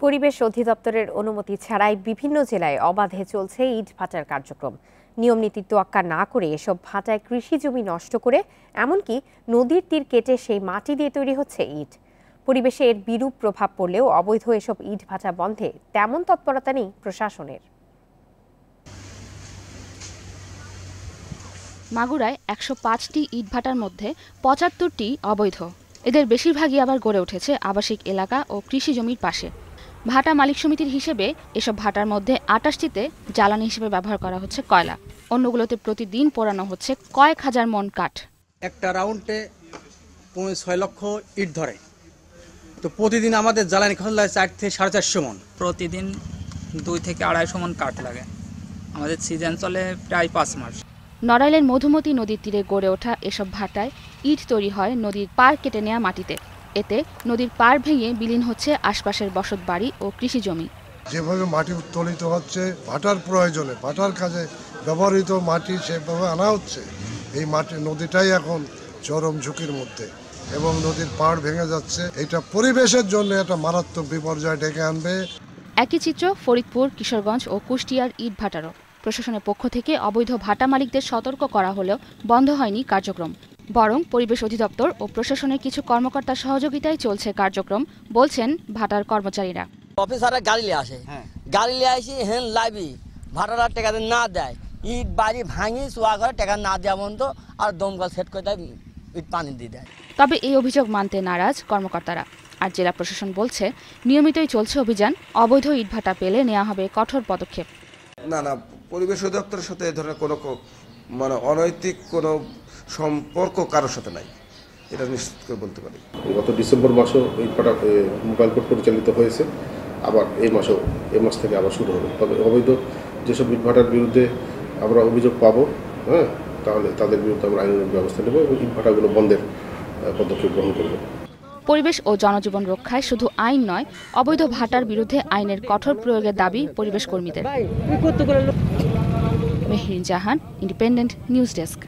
পরিবেশ অধিদপ্তরের অনুমতি ছাড়াই বিভিন্ন জেলায় অবাধে চলছে ইট ভাটার কার্যক্রম। নিয়মনীতি তোয়াক্কা না করে এসব ভাটায় কৃষি জমি নষ্ট করে এমনকি নদীর তীর কেটে সেই মাটি দিয়ে তৈরি হচ্ছে ইট। পরিবেশে এর বিরূপ প্রভাব পড়লেও অবৈধ এসব ইট ভাটা বন্ধে তেমন তৎপরতা নেই প্রশাসনের। মাগুরায় ১০৫টি ইটভাটার মধ্যে ৭৫টি অবৈধ। এদের বেশিরভাগই আবার গড়ে উঠেছে আবাসিক এলাকা ও কৃষি জমির পাশে। ভাটা মালিক সমিতির হিসেবে এসব ভাটার মধ্যে ২৮টিতে জ্বালানি হিসেবে ব্যবহার করা হচ্ছে কয়লা, অন্যগুলোতে প্রতিদিন পোড়ানো হচ্ছে কয়েক হাজার মন কাঠ। একটা রাউন্ডে ৬ লক্ষ ইট ধরে, তো প্রতিদিন আমাদের জ্বালানি খরচ লাগে ৪ থেকে ৪৫০ মন। প্রতিদিন ২ থেকে ২৫০ মন কাঠ লাগে। আমাদের সিজন চলে প্রায় ৫ মাস। নড়াইলের মধুমতি নদীর তীরে গড়ে ওঠা এসব ভাটায় ইট তৈরি হয় নদীর পাড় কেটে নেওয়া মাটিতে। এতে নদীর পাড় ভেঙে বিলীন হচ্ছে আশপাশের বসতবাড়ি ও কৃষি জমি। যেভাবে মাটি উত্তোলিত হচ্ছে ভাটার প্রয়োজনে, ভাটার কাজে ব্যবহৃত মাটি সেভাবে আনা হচ্ছে, এই মাটি নদীটাই এখন চরম ঝুঁকির মধ্যে এবং নদীর পাড় ভেঙে যাচ্ছে। এটা পরিবেশের জন্য একটা মারাত্মক বিপর্যয় ডেকে আনবে। একই চিত্র ফরিদপুর, কিশোরগঞ্জ ও কুষ্টিয়ার ইট ভাটারও। প্রশাসনের পক্ষ থেকে অবৈধ ভাটা মালিকদের সতর্ক করা হলেও বন্ধ হয়নি কার্যক্রম। বরং পরিবেশ অধিদপ্তর ও প্রশাসনের কিছু কর্মকর্তার সহযোগিতায় চলছে কার্যক্রম, বলছেন ভাটার কর্মচারীরা। অফিসাররা গাড়ি নিয়ে আসে, গাড়ি নিয়ে আসি হেন লাইবি ভাড়াটা টাকা না দেয়, ইট বাড়ি ভাঙি শোয়া ঘরে টাকা না দেওয়া বন্ধ আর দমকল সেট করে দেয়, ইট পানি দিয়ে দেয়। তবে এই অভিযোগ মানতে নারাজ কর্মকর্তারা। আর জেলা প্রশাসন বলছে নিয়মিতই চলছে অভিযান, অবৈধ ইটভাটা পেলে নেওয়া হবে কঠোর পদক্ষেপ। না, পরিবেশ অধিদপ্তরের সাথে এ ধরনের কোনো অনৈতিক কোনো সম্পর্ক কারোর সাথে নাই, এটা নিশ্চিত করে বলতে পারি। গত ডিসেম্বর মাসেও ইটভাটা মোবাইল কোর্ট পরিচালিত হয়েছে, আবার এই মাস থেকে আবার শুরু হবে। তবে অবৈধ যেসব ইটভাটার বিরুদ্ধে আমরা অভিযোগ পাবো, তাহলে তাদের বিরুদ্ধে আমরা আইনানুগ ব্যবস্থা নেব এবং ইটভাটাগুলো বন্ধের পদক্ষেপ গ্রহণ করব। পরিবেশ ও জনজীবন রক্ষায় শুধু আইন নয়, অবৈধ ভাটার বিরুদ্ধে আইনের কঠোর প্রয়োগের দাবি পরিবেশ কর্মীদের। মেহরিন জাহান, ইন্ডিপেন্ডেন্ট নিউজ ডেস্ক।